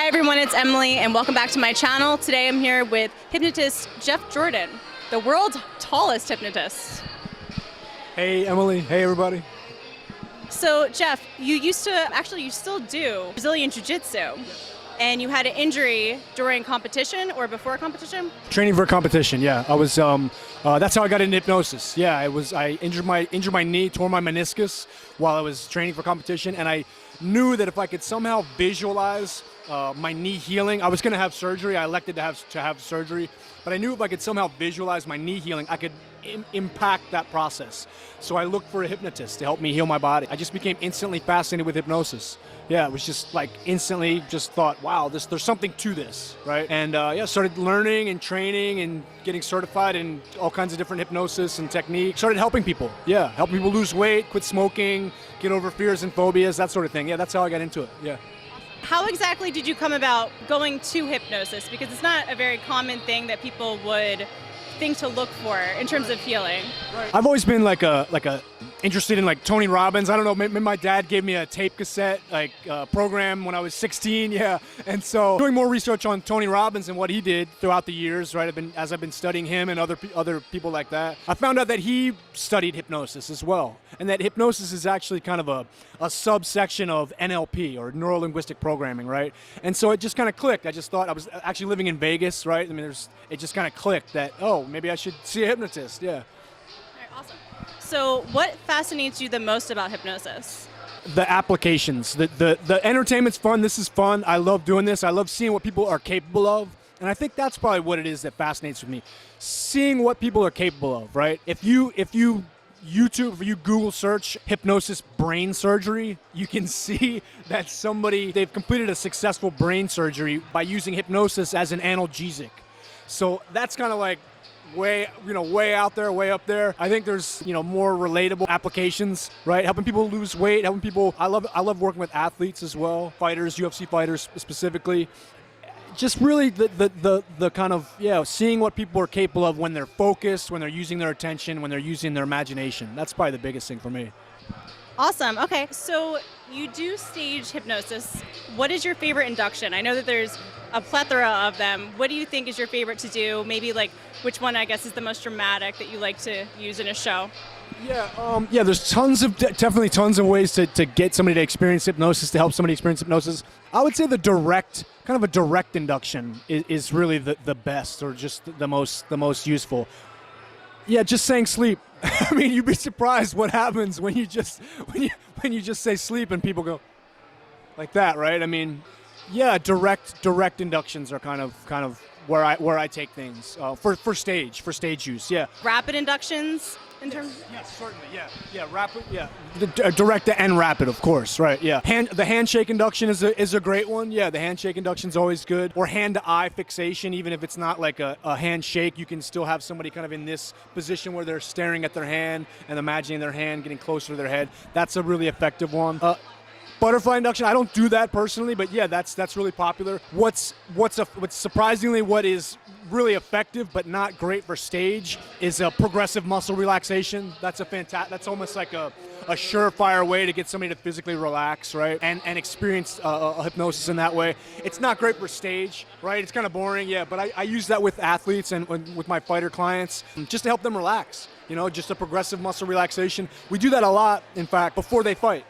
Hi everyone, it's Emily and welcome back to my channel. Today I'm here with hypnotist Jeff Jordan, the world's tallest hypnotist. Hey Emily, hey everybody. So Jeff, you still do Brazilian Jiu-Jitsu, and you had an injury during competition or before competition? Training for a competition, yeah. I was that's how I got into hypnosis. Yeah, I injured my knee, tore my meniscus while I was training for competition, and I knew that if I could somehow visualize my knee healing, I was going to have surgery. I elected to have surgery, but I knew if I could somehow visualize my knee healing, I could impact that process. So I looked for a hypnotist to help me heal my body. I just became instantly fascinated with hypnosis. Yeah, it was just like instantly just thought, wow, there's something to this, right? And started learning and training and getting certified in all kinds of different hypnosis and techniques. Started helping people, helping people lose weight, quit smoking, get over fears and phobias, that sort of thing. Yeah, that's how I got into it, yeah. How exactly did you come about going to hypnosis? Because it's not a very common thing that people would think to look for in terms of healing. I've always been like a interested in like Tony Robbins. I don't know, maybe my dad gave me a tape cassette program when I was 16, yeah. And so doing more research on Tony Robbins and what he did throughout the years, right? As I've been studying him and other people like that, I found out that he studied hypnosis as well, and that hypnosis is actually kind of a subsection of NLP, or neuro-linguistic programming, right? And so it just kind of clicked. I just thought, I was actually living in Vegas, right? I mean, it just kind of clicked that, oh, maybe I should see a hypnotist, yeah. All right, awesome. So what fascinates you the most about hypnosis? The applications. The entertainment's fun. This is fun. I love doing this. I love seeing what people are capable of. And I think that's probably what it is that fascinates with me. Seeing what people are capable of, right? If you YouTube, if you Google search hypnosis brain surgery, you can see that they've completed a successful brain surgery by using hypnosis as an analgesic. So that's kind of like way out there, way up there. I think there's, more relatable applications, right? Helping people lose weight, helping people. I love working with athletes as well, fighters, UFC fighters specifically. Just really the kind of, seeing what people are capable of when they're focused, when they're using their attention, when they're using their imagination. That's probably the biggest thing for me. Awesome. Okay, so you do stage hypnosis. What is your favorite induction? I know that there's a plethora of them. What do you think is your favorite to do? Maybe like which one, I guess, is the most dramatic that you like to use in a show? Yeah, there's definitely tons of ways to get somebody to experience hypnosis, to help somebody experience hypnosis. I would say the direct induction is really the best, or just the most useful. Yeah, just saying sleep. I mean, you'd be surprised what happens when you just say sleep and people go like that, right? I mean, yeah, direct inductions are kind of where I take things for stage use. Yeah. Rapid inductions in terms. Yes, certainly. Yeah, rapid. Yeah, direct and rapid, of course. Right. Yeah. The handshake induction is a great one. Yeah, the handshake induction is always good. Or hand-to-eye fixation, even if it's not like a handshake, you can still have somebody kind of in this position where they're staring at their hand and imagining their hand getting closer to their head. That's a really effective one. Butterfly induction, I don't do that personally, but yeah, that's really popular. What's surprisingly what is really effective but not great for stage is a progressive muscle relaxation. That's almost like a surefire way to get somebody to physically relax, right? And experience a hypnosis in that way. It's not great for stage, right? It's kind of boring, yeah, but I use that with athletes and with my fighter clients just to help them relax. Just a progressive muscle relaxation. We do that a lot, in fact, before they fight.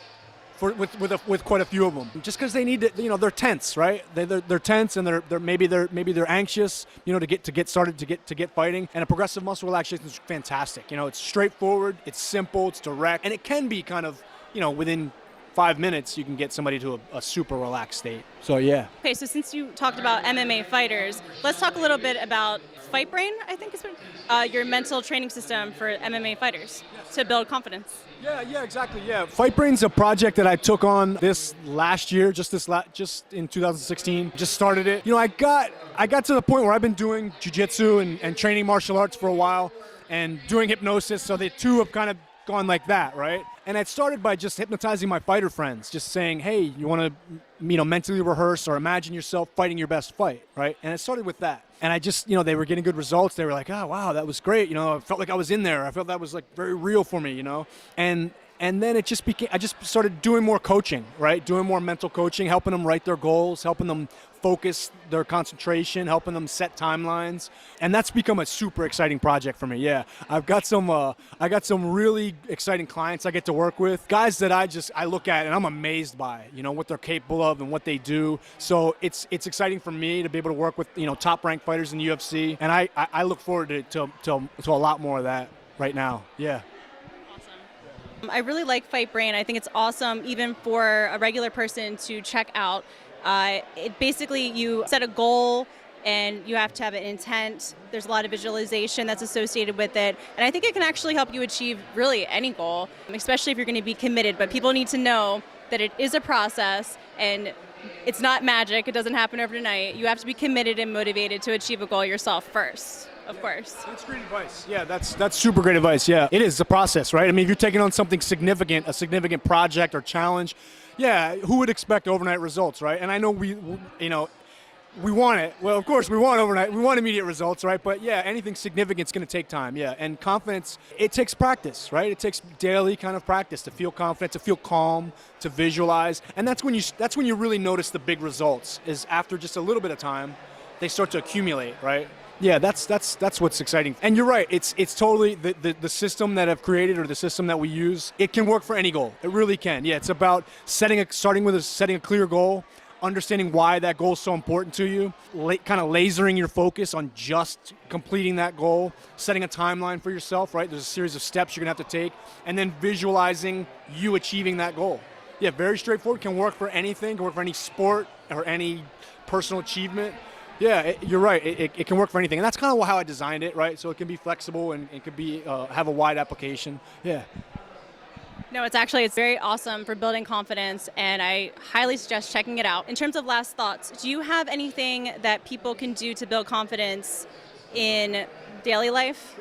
With quite a few of them, just because they need to, they're tense, right? They're tense, and they're anxious, to get started, to get fighting. And a progressive muscle relaxation is fantastic. It's straightforward, it's simple, it's direct, and it can be kind of, within 5 minutes you can get somebody to a super relaxed state. So yeah. Okay, so since you talked about MMA fighters, let's talk a little bit about Fight Brain. I think it's your mental training system for MMA fighters to build confidence. Yeah, exactly. Yeah, Fight Brain's a project that I took on this last year, just in 2016. Just started it. I got to the point where I've been doing jiu-jitsu and training martial arts for a while, and doing hypnosis. So the two have kind of gone like that, right? And I started by just hypnotizing my fighter friends, just saying, hey, you want to, mentally rehearse or imagine yourself fighting your best fight, right? And it started with that. And I just, they were getting good results. They were like, oh, wow, that was great. I felt like I was in there. I felt that was like very real for me, And And then it just became, I just started doing more coaching, right? Doing more mental coaching, helping them write their goals, helping them focus their concentration, helping them set timelines. And that's become a super exciting project for me. Yeah, I got some really exciting clients I get to work with, guys that I look at and I'm amazed by, what they're capable of and what they do. So it's exciting for me to be able to work with, top ranked fighters in the UFC. And I look forward to a lot more of that right now. Yeah. I really like Fight Brain. I think it's awesome even for a regular person to check out. It basically, you set a goal and you have to have an intent. There's a lot of visualization that's associated with it. And I think it can actually help you achieve really any goal, especially if you're going to be committed. But people need to know that it is a process and it's not magic. It doesn't happen overnight. You have to be committed and motivated to achieve a goal yourself first. Of course. That's great advice. Yeah, that's super great advice. Yeah, it is a process, right? I mean, if you're taking on something significant, a significant project or challenge, yeah, who would expect overnight results, right? And I know we want it. Well, of course, we want immediate results, right? But yeah, anything significant is going to take time. Yeah, and confidence, it takes practice, right? It takes daily kind of practice to feel confident, to feel calm, to visualize, and that's when you really notice the big results. Is after just a little bit of time, they start to accumulate, right? Yeah, that's what's exciting. And you're right, it's totally the system that I've created or the system that we use, it can work for any goal. It really can. Yeah, it's about setting a clear goal, understanding why that goal is so important to you, kind of lasering your focus on just completing that goal, setting a timeline for yourself, right? There's a series of steps you're going to have to take, and then visualizing you achieving that goal. Yeah, very straightforward, can work for anything, can work for any sport or any personal achievement. Yeah, you're right. It can work for anything, and that's kind of how I designed it, right? So it can be flexible and it could be have a wide application. Yeah. No, it's very awesome for building confidence, and I highly suggest checking it out. In terms of last thoughts, do you have anything that people can do to build confidence in daily life?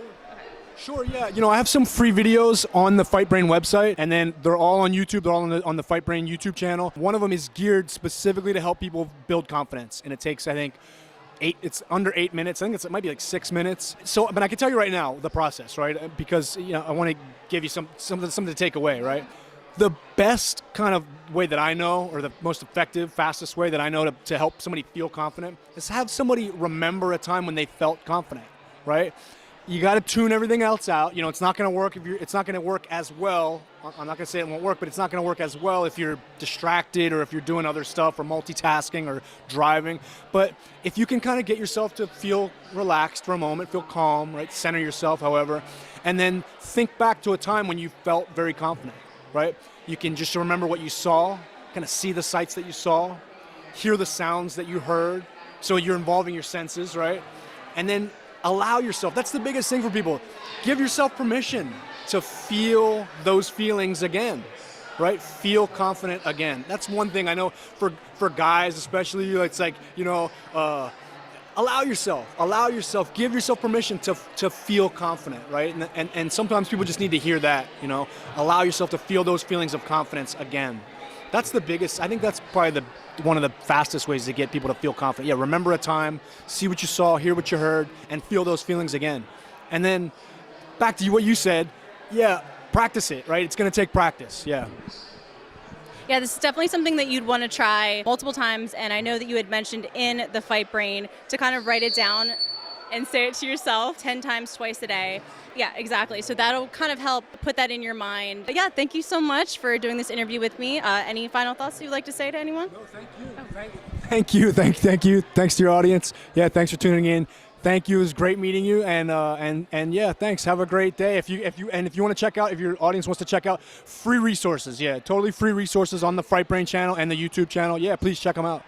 Sure, yeah. I have some free videos on the Fight Brain website, and then they're all on YouTube. They're all on the Fight Brain YouTube channel. One of them is geared specifically to help people build confidence, and it takes, I think, it's under 8 minutes. I think it might be like 6 minutes. So, but I can tell you right now the process, right? Because I want to give you something to take away, right? The best kind of way that I know, or the most effective, fastest way that I know to help somebody feel confident is have somebody remember a time when they felt confident, right? You got to tune everything else out. It's not going to work it's not going to work as well. I'm not going to say it won't work, but it's not going to work as well if you're distracted or if you're doing other stuff or multitasking or driving. But if you can kind of get yourself to feel relaxed for a moment, feel calm, right? Center yourself, however, and then think back to a time when you felt very confident, right? You can just remember what you saw, kind of see the sights that you saw, hear the sounds that you heard. So you're involving your senses, right? And then allow yourself, that's the biggest thing for people. Give yourself permission to feel those feelings again, right? Feel confident again. That's one thing I know for guys especially, it's like, allow yourself, give yourself permission to feel confident, right? And sometimes people just need to hear that, allow yourself to feel those feelings of confidence again. That's the biggest, I think that's probably one of the fastest ways to get people to feel confident. Yeah, remember a time, see what you saw, hear what you heard, and feel those feelings again. And then back to what you said, yeah, practice it, right? It's going to take practice, yeah. Yeah, this is definitely something that you'd want to try multiple times, and I know that you had mentioned in the Fight Brain to kind of write it down and say it to yourself 10 times twice a day. Yeah, exactly. So that'll kind of help put that in your mind. But yeah, thank you so much for doing this interview with me. Any final thoughts you'd like to say to anyone? No, thank you. Oh. Thank you. Thanks to your audience. Yeah, thanks for tuning in. Thank you. It was great meeting you, and yeah, thanks. Have a great day. If you want to check out, if your audience wants to check out free resources, yeah, totally free resources on the Fight Brain channel and the YouTube channel. Yeah, please check them out.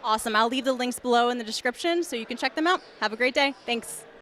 Awesome. I'll leave the links below in the description so you can check them out. Have a great day. Thanks.